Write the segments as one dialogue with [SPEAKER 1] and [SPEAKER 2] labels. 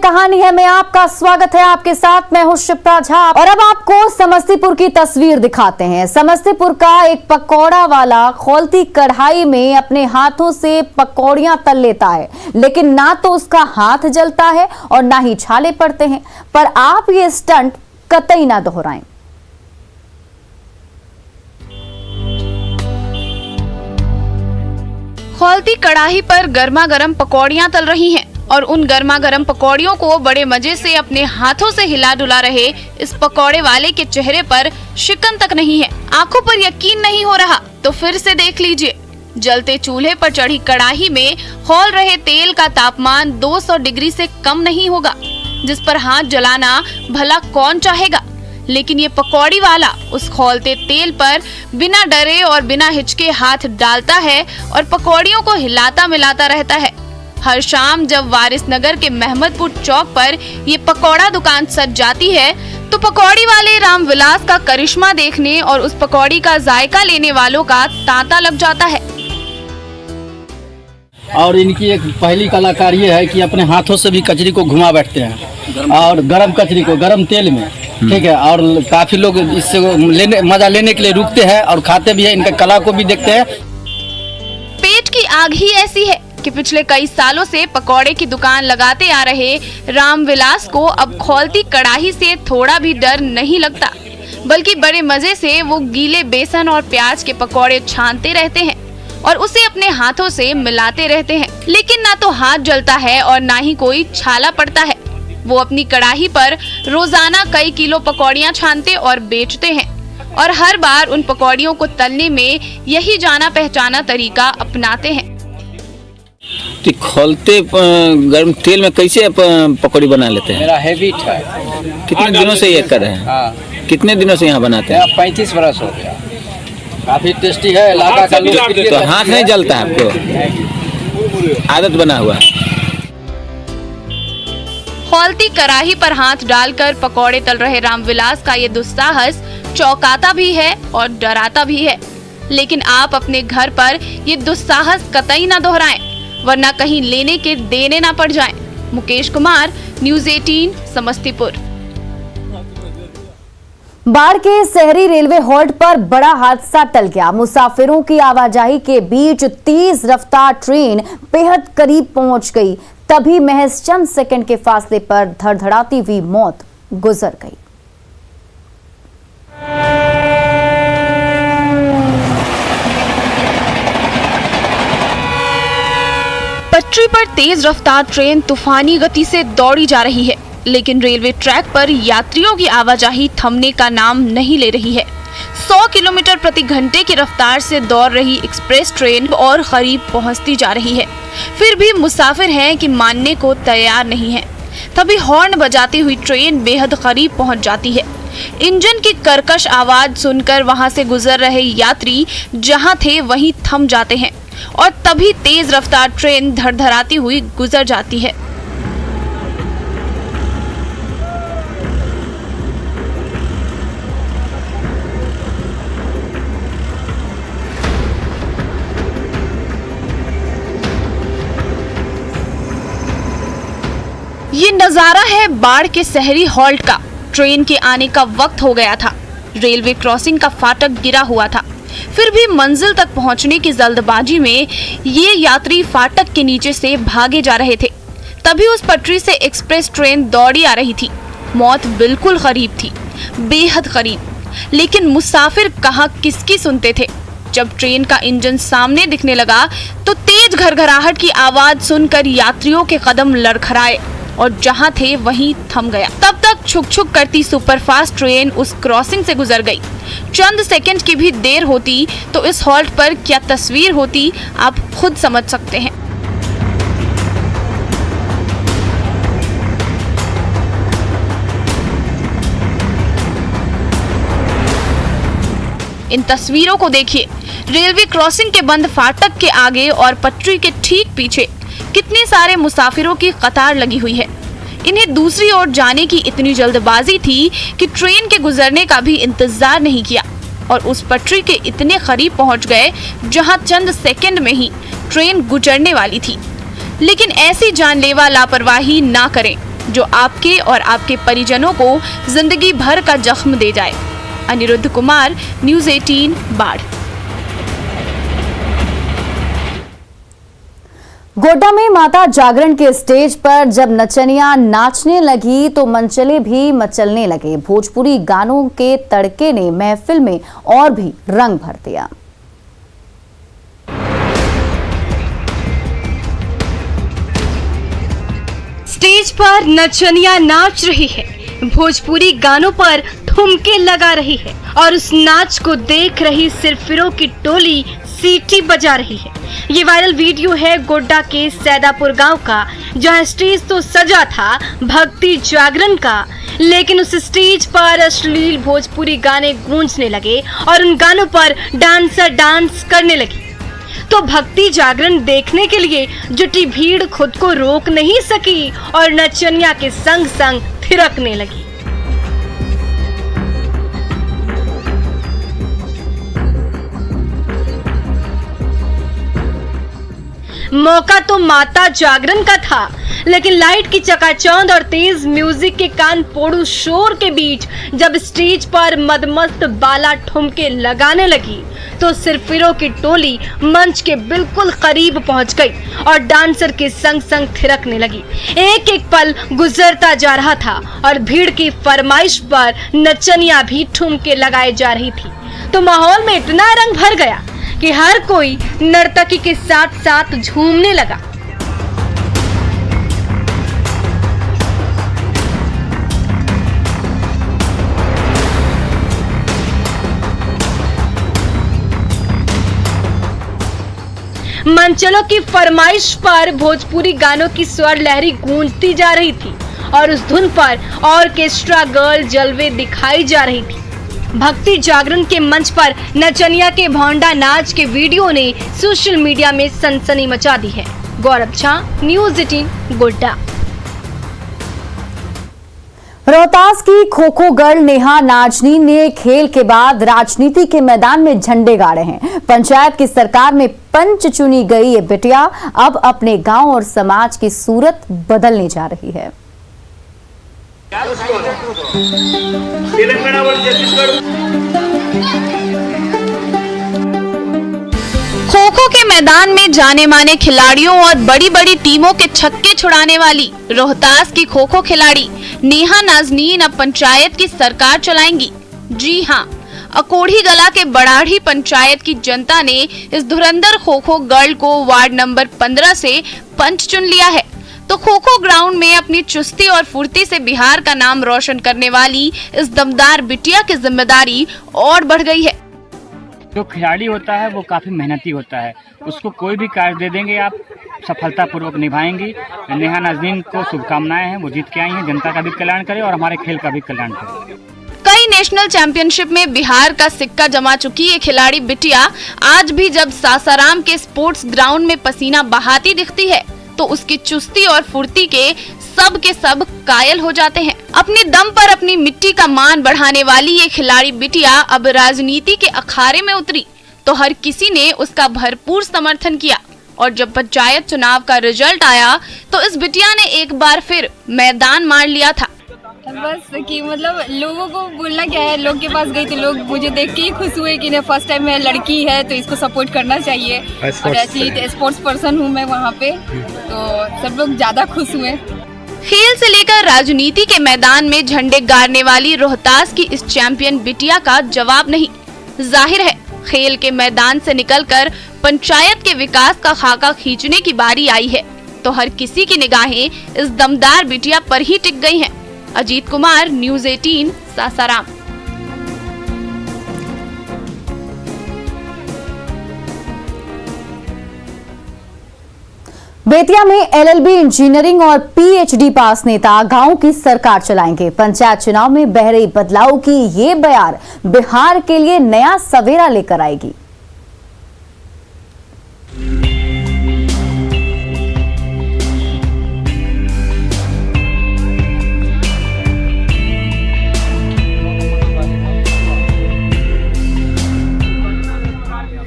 [SPEAKER 1] कहानी है में आपका स्वागत है। आपके साथ मैं हूं शिप्रा झा और अब आपको समस्तीपुर की तस्वीर दिखाते हैं। समस्तीपुर का एक पकौड़ा वाला खौलती कढ़ाई में अपने हाथों से पकौड़ियां तल लेता है, लेकिन ना तो उसका हाथ जलता है और ना ही छाले पड़ते हैं। पर आप ये स्टंट कतई ना दोहराएं।
[SPEAKER 2] खौलती कढ़ाई पर गर्मा गर्म पकौड़ियां तल रही हैं और उन गर्मा गर्म पकौड़ियों को बड़े मजे से अपने हाथों से हिला डुला रहे इस पकौड़े वाले के चेहरे पर शिकन तक नहीं है। आंखों पर यकीन नहीं हो रहा तो फिर से देख लीजिए। जलते चूल्हे पर चढ़ी कढ़ाई में खौल रहे तेल का तापमान 200 डिग्री से कम नहीं होगा, जिस पर हाथ जलाना भला कौन चाहेगा। लेकिन ये पकौड़ी वाला उस खौलते तेल पर बिना डरे और बिना हिचके हाथ डालता है और पकौड़ियों को हिलाता मिलाता रहता है। हर शाम जब वारिसनगर के महमदपुर चौक पर ये पकौड़ा दुकान सज जाती है तो पकौड़ी वाले रामविलास का करिश्मा देखने और उस पकौड़ी का जायका लेने वालों का तांता लग जाता है।
[SPEAKER 3] और इनकी एक पहली कलाकारी ये है कि अपने हाथों से भी कचरी को घुमा बैठते हैं और गरम कचरी को गरम तेल में, ठीक है। और काफी लोग इससे मजा लेने के लिए रुकते हैं और खाते भी हैं। इनका कला को भी देखते हैं।
[SPEAKER 2] पेट की आग ही ऐसी है कि पिछले कई सालों से पकौड़े की दुकान लगाते आ रहे रामविलास को अब खौलती कढ़ाई से थोड़ा भी डर नहीं लगता, बल्कि बड़े मजे से वो गीले बेसन और प्याज के पकौड़े छानते रहते हैं और उसे अपने हाथों से मिलाते रहते हैं। लेकिन ना तो हाथ जलता है और ना ही कोई छाला पड़ता है। वो अपनी कढ़ाई पर रोजाना कई किलो पकौड़ियां छानते और बेचते हैं और हर बार उन पकौड़ियों को तलने में यही जाना पहचाना तरीका अपनाते हैं।
[SPEAKER 4] तो खौलते गर्म तेल में कैसे पकौड़ी बना लेते हैं?
[SPEAKER 5] मेरा हैबिट है।
[SPEAKER 4] कितने दिनों से ये कर रहे हैं?
[SPEAKER 5] हाँ।
[SPEAKER 4] कितने दिनों से यहाँ बनाते हैं?
[SPEAKER 5] 35 बरस हो गया।
[SPEAKER 3] काफी टेस्टी है। इलाका का लोग
[SPEAKER 4] तो हाथ नहीं जलता है आपको? आदत बना हुआ है।
[SPEAKER 2] खौलती कढ़ाई पर हाथ डालकर पकौड़े तल रहे रामविलास का ये दुस्साहस चौंकाता भी है और डराता भी है। लेकिन आप अपने घर पर ये दुस्साहस कतई ना दोहराएं, वरना कहीं लेने के देने ना पड़ जाएं। मुकेश कुमार, न्यूज़ 18, समस्तीपुर।
[SPEAKER 1] बाढ़ के शहरी रेलवे हॉल्ट पर बड़ा हादसा टल गया। मुसाफिरों की आवाजाही के बीच तेज रफ्तार ट्रेन बेहद करीब पहुंच गई। तभी महज चंद सेकंड के फासले पर धड़धड़ाती हुई मौत गुजर गई।
[SPEAKER 2] पटरी पर तेज रफ्तार ट्रेन तूफानी गति से दौड़ी जा रही है, लेकिन रेलवे ट्रैक पर यात्रियों की आवाजाही थमने का नाम नहीं ले रही है। 100 किलोमीटर प्रति घंटे की रफ्तार से दौड़ रही एक्सप्रेस ट्रेन और करीब पहुंचती जा रही है। फिर भी मुसाफिर हैं कि मानने को तैयार नहीं है। तभी हॉर्न बजाती हुई ट्रेन बेहद करीब पहुंच जाती है। इंजन की कर्कश आवाज सुनकर वहां से गुजर रहे यात्री जहां थे वहीं थम जाते हैं और तभी तेज रफ्तार ट्रेन धड़धड़ाती हुई गुजर जाती है। ये नजारा है बाढ़ के शहरी हॉल्ट का। ट्रेन के आने का वक्त हो गया था। रेलवे क्रॉसिंग का फाटक गिरा हुआ था। फिर भी मंजिल तक पहुंचने की जल्दबाजी में ये यात्री फाटक के नीचे से भागे जा रहे थे। तभी उस पटरी से एक्सप्रेस ट्रेन दौड़ी आ रही थी। मौत बिल्कुल करीब थी, बेहद करीब। लेकिन मुसाफिर कहाँ किसकी सुनते थे। जब ट्रेन का इंजन सामने दिखने लगा तो तेज घरघराहट की आवाज सुनकर यात्रियों के कदम लड़खड़ाए और जहां थे वहीं थम गया। तब तक छुक छुक करती सुपरफास्ट ट्रेन उस क्रॉसिंग से गुजर गई। चंद सेकंड की भी देर होती तो इस हॉल्ट पर क्या तस्वीर होती आप खुद समझ सकते हैं। इन तस्वीरों को देखिए। रेलवे क्रॉसिंग के बंद फाटक के आगे और पटरी के ठीक पीछे कितने सारे मुसाफिरों की कतार लगी हुई है। इन्हें दूसरी ओर जाने की इतनी जल्दबाजी थी कि ट्रेन के गुजरने का भी इंतजार नहीं किया और उस पटरी के इतने करीब पहुंच गए जहां चंद सेकंड में ही ट्रेन गुजरने वाली थी। लेकिन ऐसी जानलेवा लापरवाही ना करें। जो आपके और आपके परिजनों को जिंदगी भर का जख्म दे जाए। अनिरुद्ध कुमार, न्यूज़ 18 बाढ़।
[SPEAKER 1] गोड्डा में माता जागरण के स्टेज पर जब नचनिया नाचने लगी तो मनचले भी मचलने लगे। भोजपुरी गानों के तड़के ने महफिल में और भी रंग भर दिया।
[SPEAKER 5] स्टेज पर नचनिया नाच रही है, भोजपुरी गानों पर ठुमके लगा रही है और उस नाच को देख रही सिरफिरों की टोली सीटी बजा रही है। ये वायरल वीडियो है गोड्डा के सैदापुर गांव का, जहां स्टेज तो सजा था भक्ति जागरण का, लेकिन उस स्टेज पर अश्लील भोजपुरी गाने गूंजने लगे और उन गानों पर डांसर डांस करने लगी। तो भक्ति जागरण देखने के लिए जुटी भीड़ खुद को रोक नहीं सकी और नचनिया के संग संग थिरकने लगी। मौका तो माता जागरण का था, लेकिन लाइट की चकाचौंध और तेज म्यूजिक के कान फोड़ू शोर के बीच जब स्टेज पर मदमस्त बाला ठुमके लगाने लगी तो सिरफिरों की टोली मंच के बिल्कुल करीब पहुंच गई और डांसर के संग संग थिरकने लगी। एक एक पल गुजरता जा रहा था और भीड़ की फरमाइश पर नचनिया भी ठुमके लगाए जा रही थी। तो माहौल में इतना रंग भर गया कि हर कोई नर्तकी के साथ साथ झूमने लगा। मंचलों की फरमाइश पर भोजपुरी गानों की स्वर लहरी गूंजती जा रही थी और उस धुन पर ऑर्केस्ट्रा गर्ल जलवे दिखाई जा रही थी। भक्ति जागरण के मंच पर नचनिया के भौंडा नाच के वीडियो ने सोशल मीडिया में सनसनी मचा दी है। गौरव झा, न्यूज़ 18 गोड्डा।
[SPEAKER 1] रोहतास की खो खो गर्ल नेहा नाजनीन ने खेल के बाद राजनीति के मैदान में झंडे गाड़े हैं। पंचायत की सरकार में पंच चुनी गई ये बिटिया अब अपने गांव और समाज की सूरत बदलने जा रही है।
[SPEAKER 2] खो खो के मैदान में जाने माने खिलाड़ियों और बड़ी बड़ी टीमों के छक्के छुड़ाने वाली रोहतास की खो खो खिलाड़ी नेहा नाजनीन अब पंचायत की सरकार चलाएंगी। जी हां, अकोढ़ी गला के बड़ाढ़ी पंचायत की जनता ने इस धुरंधर खो खो गर्ल को वार्ड नंबर 15 से पंच चुन लिया है। तो खो खो ग्राउंड में अपनी चुस्ती और फुर्ती से बिहार का नाम रोशन करने वाली इस दमदार बिटिया की जिम्मेदारी और बढ़ गई है।
[SPEAKER 6] जो खिलाड़ी होता है वो काफ़ी मेहनती होता है, उसको कोई भी कार्य दे देंगे आप सफलतापूर्वक निभाएंगी। नेहा नाजनीन को शुभकामनाएं हैं, वो जीत के आई हैं, जनता का भी कल्याण करे और हमारे खेल का भी कल्याण करे।
[SPEAKER 2] कई नेशनल चैंपियनशिप में बिहार का सिक्का जमा चुकी ये खिलाड़ी बिटिया आज भी जब सासाराम के स्पोर्ट्स ग्राउंड में पसीना बहाती दिखती है तो उसकी चुस्ती और फुर्ती के सब कायल हो जाते हैं। अपने दम पर अपनी मिट्टी का मान बढ़ाने वाली ये खिलाड़ी बिटिया अब राजनीति के अखाड़े में उतरी तो हर किसी ने उसका भरपूर समर्थन किया और जब पंचायत चुनाव का रिजल्ट आया तो इस बिटिया ने एक बार फिर मैदान मार लिया था।
[SPEAKER 7] बस कि मतलब लोगों को बोलना क्या है, लोग के पास गई तो लोग मुझे देख के ही खुश हुए कि ना फर्स्ट टाइम मैं लड़की है तो इसको सपोर्ट करना चाहिए और ऐसी स्पोर्ट्स पर्सन हूँ मैं वहाँ पे, तो सब लोग ज्यादा खुश हुए।
[SPEAKER 2] खेल से लेकर राजनीति के मैदान में झंडे गाड़ने वाली रोहतास की इस चैंपियन बिटिया का जवाब नहीं। जाहिर है खेल के मैदान से निकलकर पंचायत के विकास का खाका खींचने की बारी आई है तो हर किसी की निगाहें इस दमदार बिटिया पर ही टिक गई हैं। अजीत कुमार, न्यूज़ 18 सासाराम।
[SPEAKER 1] बेतिया में एलएलबी इंजीनियरिंग और पीएचडी पास नेता गांव की सरकार चलाएंगे। पंचायत चुनाव में बह रही बदलाव की ये बयार बिहार के लिए नया सवेरा लेकर आएगी।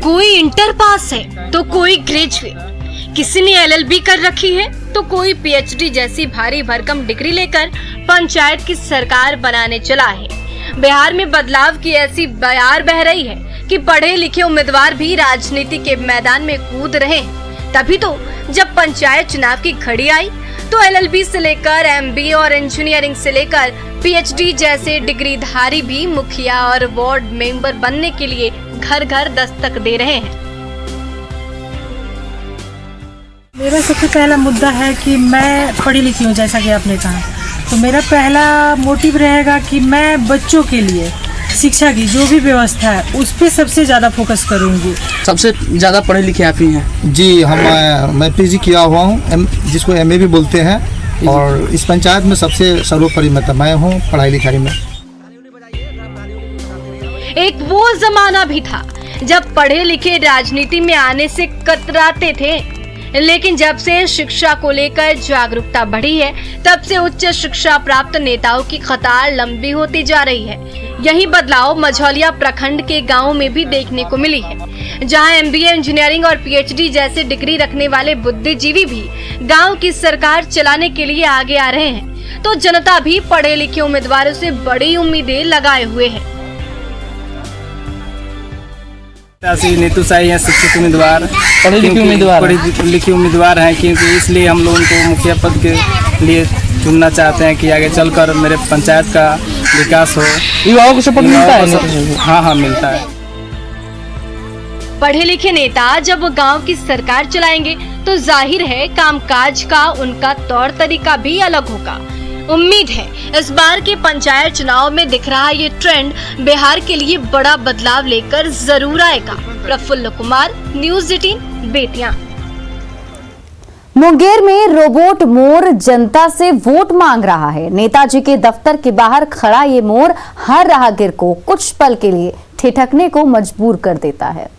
[SPEAKER 5] कोई इंटर पास है तो कोई ग्रेजुएट, किसी ने LLB कर रखी है तो कोई PhD जैसी भारी भरकम डिग्री लेकर पंचायत की सरकार बनाने चला है। बिहार में बदलाव की ऐसी बयार बह रही है कि पढ़े लिखे उम्मीदवार भी राजनीति के मैदान में कूद रहे हैं। तभी तो जब पंचायत चुनाव की घड़ी आई तो LLB से लेकर MBA और इंजीनियरिंग से लेकर PhD जैसे डिग्रीधारी भी मुखिया और वार्ड मेंबर बनने के लिए घर घर दस्तक दे रहे हैं।
[SPEAKER 8] मेरा सबसे पहला मुद्दा है कि मैं पढ़ी लिखी हूँ, जैसा कि आपने कहा, तो मेरा पहला मोटिव रहेगा कि मैं बच्चों के लिए शिक्षा की जो भी व्यवस्था है उस पर सबसे ज़्यादा फोकस करूँगी।
[SPEAKER 9] सबसे ज़्यादा पढ़े लिखे आप ही हैं?
[SPEAKER 10] जी, मैं PG किया हुआ हूँ, जिसको MA भी बोलते हैं, और इस पंचायत में सबसे सर्वोपरि मतलब मैं हूँ पढ़ाई लिखाई में।
[SPEAKER 5] एक वो जमाना भी था जब पढ़े लिखे राजनीति में आने से कतराते थे, लेकिन जब से शिक्षा को लेकर जागरूकता बढ़ी है तब से उच्च शिक्षा प्राप्त नेताओं की कतार लंबी होती जा रही है। यही बदलाव मझौलिया प्रखंड के गांवों में भी देखने को मिली है, जहां MBA इंजीनियरिंग और PhD जैसे डिग्री रखने वाले बुद्धिजीवी भी गांव की सरकार चलाने के लिए आगे आ रहे हैं, तो जनता भी पढ़े लिखे उम्मीदवारों से बड़ी उम्मीदें लगाए हुए है।
[SPEAKER 9] नीतू साई है शिक्षित उम्मीदवार, पढ़े लिखे उम्मीदवार हैं, क्योंकि इसलिए हम लोग उनको मुखिया पद के लिए चुनना चाहते हैं कि आगे चलकर मेरे पंचायत का विकास हो। युवाओं को सपोर्ट मिलता है? हाँ, मिलता है।
[SPEAKER 5] पढ़े लिखे नेता जब गांव की सरकार चलाएंगे तो जाहिर है कामकाज का उनका तौर तरीका भी अलग होगा। उम्मीद है इस बार के पंचायत चुनाव में दिख रहा ये ट्रेंड बिहार के लिए बड़ा बदलाव लेकर जरूर आएगा। प्रफुल्ल कुमार, न्यूज़ 18, बेतिया।
[SPEAKER 1] मुंगेर में रोबोट मोर जनता से वोट मांग रहा है। नेताजी के दफ्तर के बाहर खड़ा ये मोर हर राहगीर को कुछ पल के लिए ठिठकने को मजबूर कर देता है।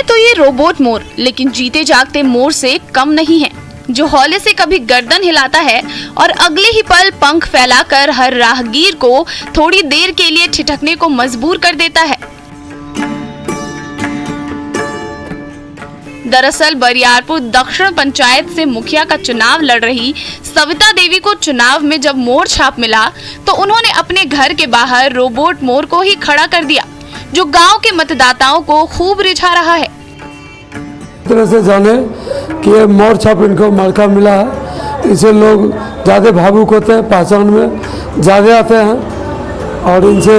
[SPEAKER 2] तो ये रोबोट मोर लेकिन जीते जागते मोर से कम नहीं है, जो हौले से कभी गर्दन हिलाता है और अगले ही पल पंख फैलाकर हर राहगीर को थोड़ी देर के लिए ठिठकने को मजबूर कर देता है। दरअसल बरियारपुर दक्षिण पंचायत से मुखिया का चुनाव लड़ रही सविता देवी को चुनाव में जब मोर छाप मिला तो उन्होंने अपने घर के बाहर रोबोट मोर को ही खड़ा कर दिया, जो गांव के मतदाताओं को खूब रिझा रहा है।
[SPEAKER 11] तरह से जाने कि ये मोर छाप इनको मौका मिला है, इसे लोग ज़्यादा भावुक होते हैं, पहचान में ज़्यादा आते हैं और इनसे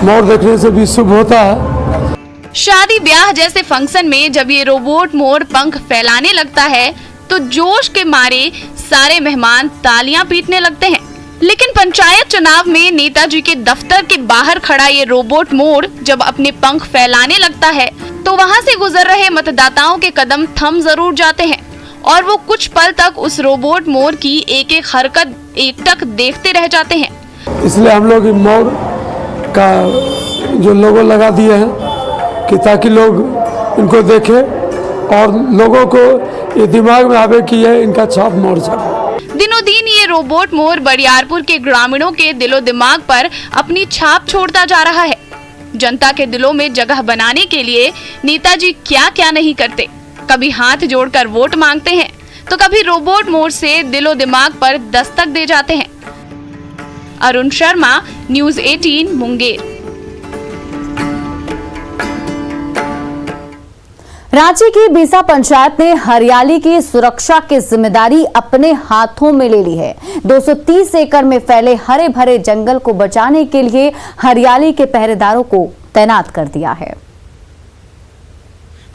[SPEAKER 11] मोर देखने से भी शुभ होता है।
[SPEAKER 2] शादी ब्याह जैसे फंक्शन में जब ये रोबोट मोर पंख फैलाने लगता है तो जोश के मारे सारे मेहमान तालियां पीटने लगते हैं। लेकिन पंचायत चुनाव में नेताजी के दफ्तर के बाहर खड़ा ये रोबोट मोर जब अपने पंख फैलाने लगता है तो वहां से गुजर रहे मतदाताओं के कदम थम जरूर जाते हैं और वो कुछ पल तक उस रोबोट मोर की एक एक हरकत एकटक देखते रह जाते हैं।
[SPEAKER 11] इसलिए हम लोग मोर का जो लोगो लगा दिए हैं कि ताकि लोग इनको देखें और लोगों को ये दिमाग में आवे कि ये इनका छाप मोर छाप।
[SPEAKER 2] दिनों दिन ये रोबोट मोर बरियारपुर के ग्रामीणों के दिलो दिमाग पर अपनी छाप छोड़ता जा रहा है। जनता के दिलों में जगह बनाने के लिए नेताजी क्या क्या नहीं करते। कभी हाथ जोड़कर वोट मांगते हैं तो कभी रोबोट मोर से दिलो दिमाग पर दस्तक दे जाते हैं। अरुण शर्मा, न्यूज़ 18, मुंगेर।
[SPEAKER 1] रांची की बीसा पंचायत ने हरियाली की सुरक्षा की जिम्मेदारी अपने हाथों में ले ली है। 230 एकड़ में फैले हरे भरे जंगल को बचाने के लिए हरियाली के पहरेदारों को तैनात कर दिया है।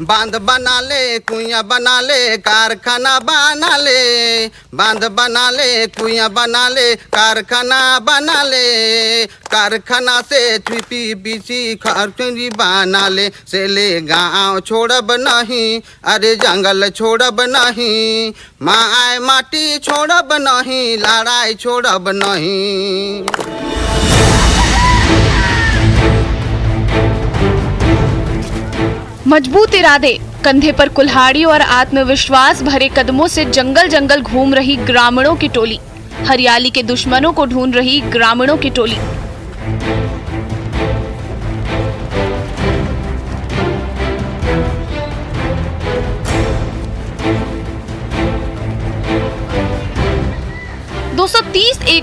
[SPEAKER 12] बांध बना ले, कुइयां बना ले, कारखाना बना ले, बांध बना ले, कुइयां बना ले, कारखाना बना ले, कारखाना से PVC खरचुंजी बना ले, से ले गाँव छोड़ब नहीं, अरे जंगल छोड़ब नहीं, माय माटी छोड़ब नहीं, लड़ाई छोड़ब नहीं।
[SPEAKER 2] मजबूत इरादे, कंधे पर कुल्हाड़ी और आत्मविश्वास भरे कदमों से जंगल जंगल घूम रही ग्रामीणों की टोली, हरियाली के दुश्मनों को ढूंढ रही ग्रामीणों की टोली।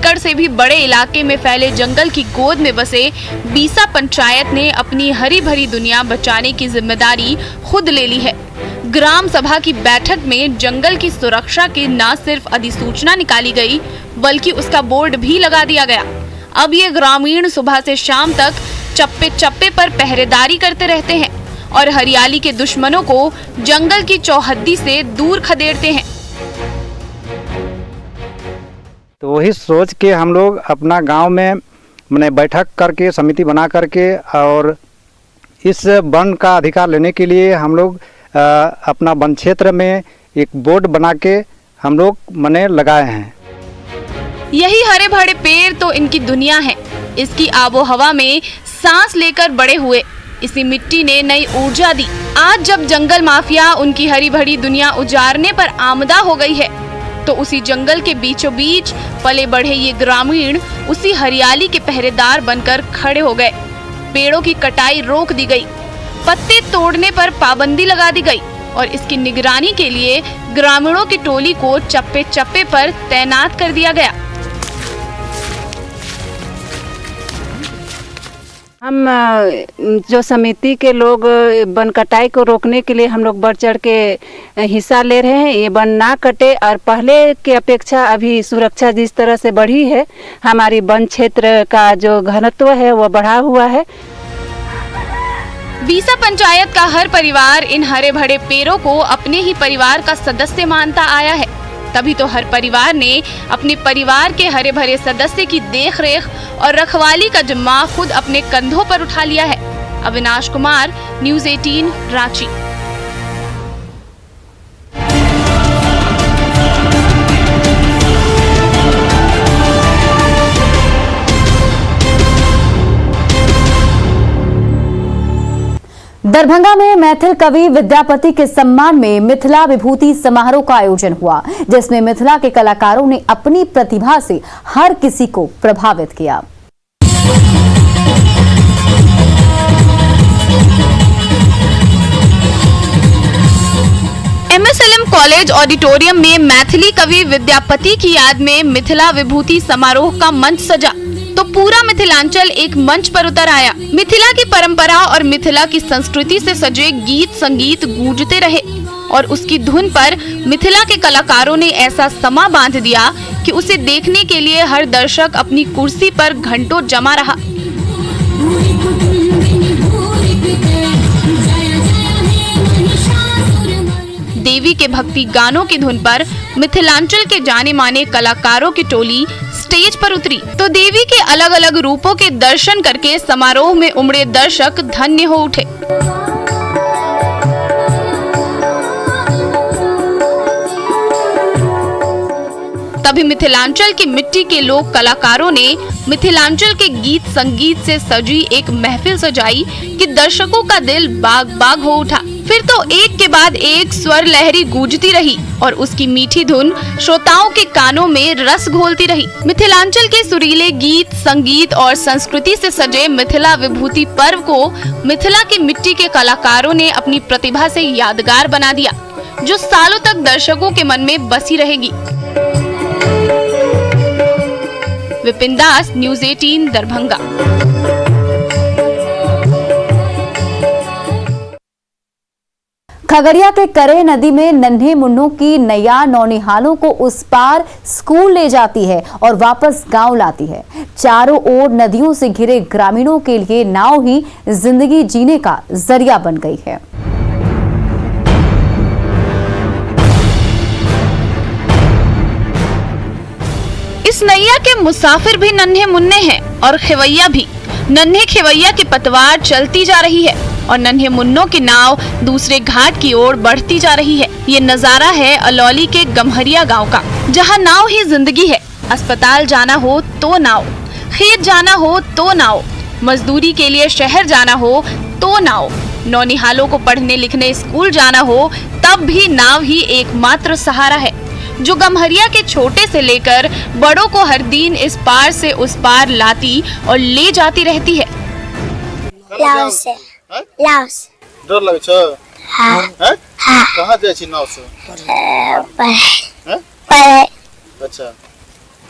[SPEAKER 2] एकड़ से भी बड़े इलाके में फैले जंगल की गोद में बसे बीसा पंचायत ने अपनी हरी भरी दुनिया बचाने की जिम्मेदारी खुद ले ली है। ग्राम सभा की बैठक में जंगल की सुरक्षा की न सिर्फ अधिसूचना निकाली गई, बल्कि उसका बोर्ड भी लगा दिया गया। अब ये ग्रामीण सुबह से शाम तक चप्पे चप्पे पर पहरेदारी करते रहते हैं और हरियाली के दुश्मनों को जंगल की चौहद्दी से दूर खदेड़ते हैं।
[SPEAKER 13] तो वही सोच के हम लोग अपना गांव में मैंने बैठक करके समिति बना करके और इस वन का अधिकार लेने के लिए हम लोग अपना वन क्षेत्र में एक बोर्ड बना के हम लोग मैंने लगाए हैं।
[SPEAKER 2] यही हरे भरे पेड़ तो इनकी दुनिया है। इसकी आबो हवा में सांस लेकर बड़े हुए, इसी मिट्टी ने नई ऊर्जा दी। आज जब जंगल माफिया उनकी हरी भरी दुनिया उजाड़ने पर आमदा हो गई है, तो उसी जंगल के बीचों बीच पले बढ़े ये ग्रामीण उसी हरियाली के पहरेदार बनकर खड़े हो गए। पेड़ों की कटाई रोक दी गई, पत्ते तोड़ने पर पाबंदी लगा दी गई और इसकी निगरानी के लिए ग्रामीणों की टोली को चप्पे चप्पे पर तैनात कर दिया गया।
[SPEAKER 14] हम जो समिति के लोग वन कटाई को रोकने के लिए हम लोग बढ़ चढ़ के हिस्सा ले रहे हैं। ये वन ना कटे और पहले के अपेक्षा अभी सुरक्षा जिस तरह से बढ़ी है, हमारी वन क्षेत्र का जो घनत्व है वो बढ़ा हुआ है।
[SPEAKER 2] बीसा पंचायत का हर परिवार इन हरे भरे पेड़ों को अपने ही परिवार का सदस्य मानता आया है। तभी तो हर परिवार ने अपने परिवार के हरे भरे सदस्य की देखरेख और रखवाली का जिम्मा खुद अपने कंधों पर उठा लिया है। अविनाश कुमार, न्यूज़ 18, रांची।
[SPEAKER 1] दरभंगा में मैथिल कवि विद्यापति के सम्मान में मिथिला विभूति समारोह का आयोजन हुआ, जिसमें मिथिला के कलाकारों ने अपनी प्रतिभा से हर किसी को प्रभावित किया।
[SPEAKER 2] MSLM कॉलेज ऑडिटोरियम में मैथिली कवि विद्यापति की याद में मिथिला विभूति समारोह का मंच सजा, तो पूरा मिथिलांचल एक मंच पर उतर आया। मिथिला की परंपरा और मिथिला की संस्कृति से सजे गीत संगीत गूंजते रहे और उसकी धुन पर मिथिला के कलाकारों ने ऐसा समा बांध दिया कि उसे देखने के लिए हर दर्शक अपनी कुर्सी पर घंटों जमा रहा। देवी के भक्ति गानों की धुन पर मिथिलांचल के जाने माने कलाकारों की टोली स्टेज पर उतरी, तो देवी के अलग अलग रूपों के दर्शन करके समारोह में उमड़े दर्शक धन्य हो उठे। तभी मिथिलांचल की मिट्टी के लोक कलाकारों ने मिथिलांचल के गीत संगीत से सजी एक महफिल सजाई कि दर्शकों का दिल बाग बाग हो उठा। फिर तो एक के बाद एक स्वर लहरी गूंजती रही और उसकी मीठी धुन श्रोताओं के कानों में रस घोलती रही। मिथिलांचल के सुरीले गीत संगीत और संस्कृति से सजे मिथिला विभूति पर्व को मिथिला की मिट्टी के कलाकारों ने अपनी प्रतिभा से यादगार बना दिया, जो सालों तक दर्शकों के मन में बसी रहेगी। विपिन दास, न्यूज़ 18, दरभंगा।
[SPEAKER 1] खगड़िया के करे नदी में नन्हे मुन्नों की नैया नौनिहालों को उस पार स्कूल ले जाती है और वापस गांव लाती है। चारों ओर नदियों से घिरे ग्रामीणों के लिए नाव ही जिंदगी जीने का जरिया बन गई है।
[SPEAKER 2] इस नैया के मुसाफिर भी नन्हे मुन्ने हैं और खेवैया भी। नन्हे खेवैया की पतवार चलती जा रही है और नन्हे मुन्नों की नाव दूसरे घाट की ओर बढ़ती जा रही है। ये नजारा है अलौली के गम्हरिया गांव का, जहां नाव ही जिंदगी है। अस्पताल जाना हो तो नाव, खेत जाना हो तो नाव, मजदूरी के लिए शहर जाना हो तो नाव, नौनिहालों को पढ़ने लिखने स्कूल जाना हो तब भी नाव ही एकमात्र सहारा है, जो गम्हरिया के छोटे से लेकर बड़ों को हर दिन इस पार से उस पार लाती और ले जाती रहती है।
[SPEAKER 15] लाओस
[SPEAKER 12] डर लगे छ
[SPEAKER 15] हाँ
[SPEAKER 12] हैं
[SPEAKER 15] हाँ
[SPEAKER 12] कहां जाय छी नाव से
[SPEAKER 15] पर
[SPEAKER 12] अच्छा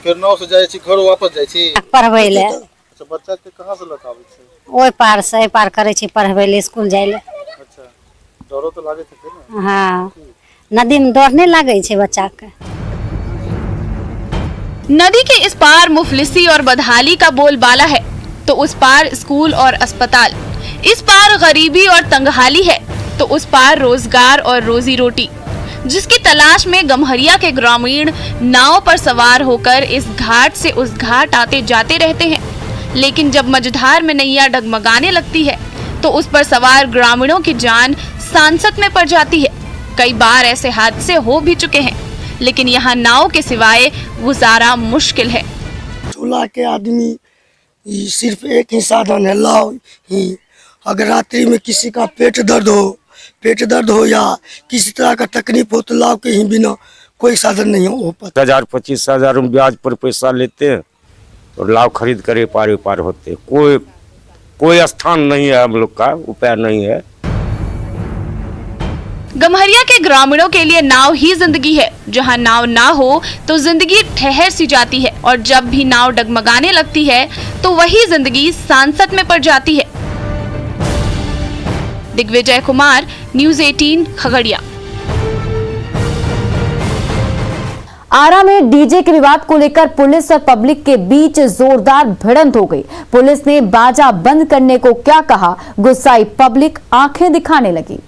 [SPEAKER 10] फिर नाव से जाए छी घर वापस जाए छी
[SPEAKER 15] पढ़बै ले।
[SPEAKER 10] अच्छा, बच्चा के कहाँ से लग आबै छै?
[SPEAKER 15] ओइ पार से एहि पार करे छी पढ़बै ले, स्कूल जाए ले।
[SPEAKER 10] अच्छा, डरो तो लागे छै ना?
[SPEAKER 15] हाँ, नदी में डर नहीं लागे छै बच्चा के।
[SPEAKER 2] नदी के इस पार मुफलिसी और बदहाली का बोलबाला है, तो उस पार स्कूल और अस्पताल। इस पार गरीबी और तंगहाली है, तो उस पार रोजगार और रोजी रोटी, जिसकी तलाश में गम्हरिया के ग्रामीण नाव पर सवार होकर इस घाट से उस घाट आते जाते रहते हैं। लेकिन जब मझधार में नैया डगमगाने लगती है, तो उस पर सवार ग्रामीणों की जान सांसत में पड़ जाती है। कई बार ऐसे हादसे हो भी चुके हैं, लेकिन यहाँ नाव के सिवाय गुजारा मुश्किल है।
[SPEAKER 16] चूल्हा के आदमी सिर्फ एक ही साधन है, लाव ही। अगर रात्रि में किसी का पेट दर्द हो या किसी तरह का तकलीफ हो, तो लाव के ही बिना कोई साधन नहीं हो।
[SPEAKER 17] 1000-25,000 ब्याज पर पैसा लेते हैं और लाव खरीद कर पार होते। कोई स्थान नहीं है, हम लोग का उपाय नहीं है।
[SPEAKER 2] गम्हरिया के ग्रामीणों के लिए नाव ही जिंदगी है। जहां नाव ना हो तो जिंदगी ठहर सी जाती है, और जब भी नाव डगमगाने लगती है तो वही जिंदगी सांसत में पड़ जाती है। दिग्विजय कुमार, न्यूज़ 18 खगड़िया।
[SPEAKER 1] आरा में डीजे के विवाद को लेकर पुलिस और पब्लिक के बीच जोरदार भिड़ंत हो गई। पुलिस ने बाजा बंद करने को क्या कहा, गुस्साई पब्लिक आंखें दिखाने लगी।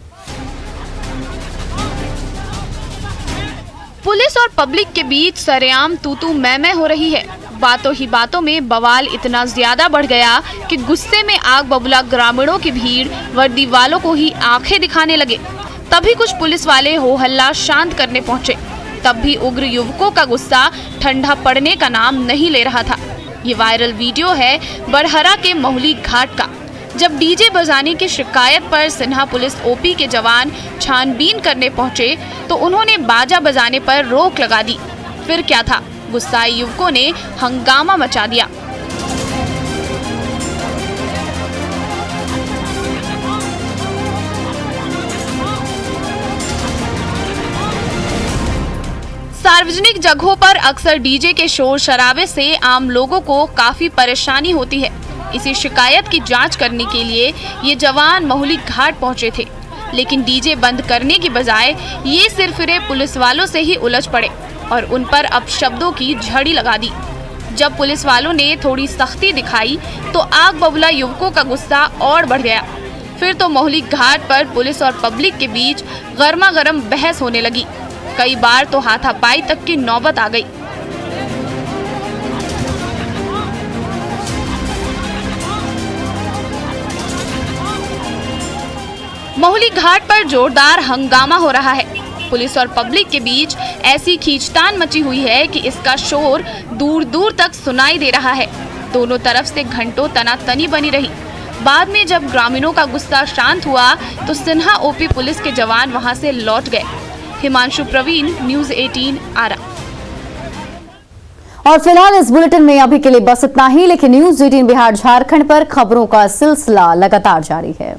[SPEAKER 2] पुलिस और पब्लिक के बीच सरेआम तू मैं हो रही है। बातों ही बातों में बवाल इतना ज्यादा बढ़ गया कि गुस्से में आग बबूला ग्रामीणों की भीड़ वर्दी वालों को ही आंखें दिखाने लगे। तभी कुछ पुलिस वाले हो हल्ला शांत करने पहुंचे। तब भी उग्र युवकों का गुस्सा ठंडा पड़ने का नाम नहीं ले रहा था। ये वायरल वीडियो है बरहरा के महुली घाट का, जब डीजे बजाने की शिकायत पर सिन्हा पुलिस ओपी के जवान छानबीन करने पहुंचे तो उन्होंने बाजा बजाने पर रोक लगा दी। फिर क्या था, गुस्साए युवकों ने हंगामा मचा दिया। सार्वजनिक जगहों पर अक्सर डीजे के शोर शराबे से आम लोगों को काफी परेशानी होती है। इसी शिकायत की जांच करने के लिए ये जवान महुली घाट पहुंचे थे, लेकिन डीजे बंद करने की बजाय ये सिरफिरे पुलिस वालों से ही उलझ पड़े और उन पर अपशब्दों की झड़ी लगा दी। जब पुलिस वालों ने थोड़ी सख्ती दिखाई तो आग बबूला युवकों का गुस्सा और बढ़ गया। फिर तो महुली घाट पर पुलिस और पब्लिक के बीच गर्मा गर्म बहस होने लगी। कई बार तो हाथापाई तक की नौबत आ गई। महुली घाट पर जोरदार हंगामा हो रहा है। पुलिस और पब्लिक के बीच ऐसी खींचतान मची हुई है कि इसका शोर दूर दूर तक सुनाई दे रहा है। दोनों तरफ से घंटों तनातनी बनी रही। बाद में जब ग्रामीणों का गुस्सा शांत हुआ तो सिन्हा ओपी पुलिस के जवान वहां से लौट गए। हिमांशु प्रवीण, न्यूज़ 18 आरा।
[SPEAKER 1] और फिलहाल इस बुलेटिन में अभी के लिए बस इतना ही, लेकिन न्यूज़ 18 बिहार झारखंड पर खबरों का सिलसिला लगातार जारी है।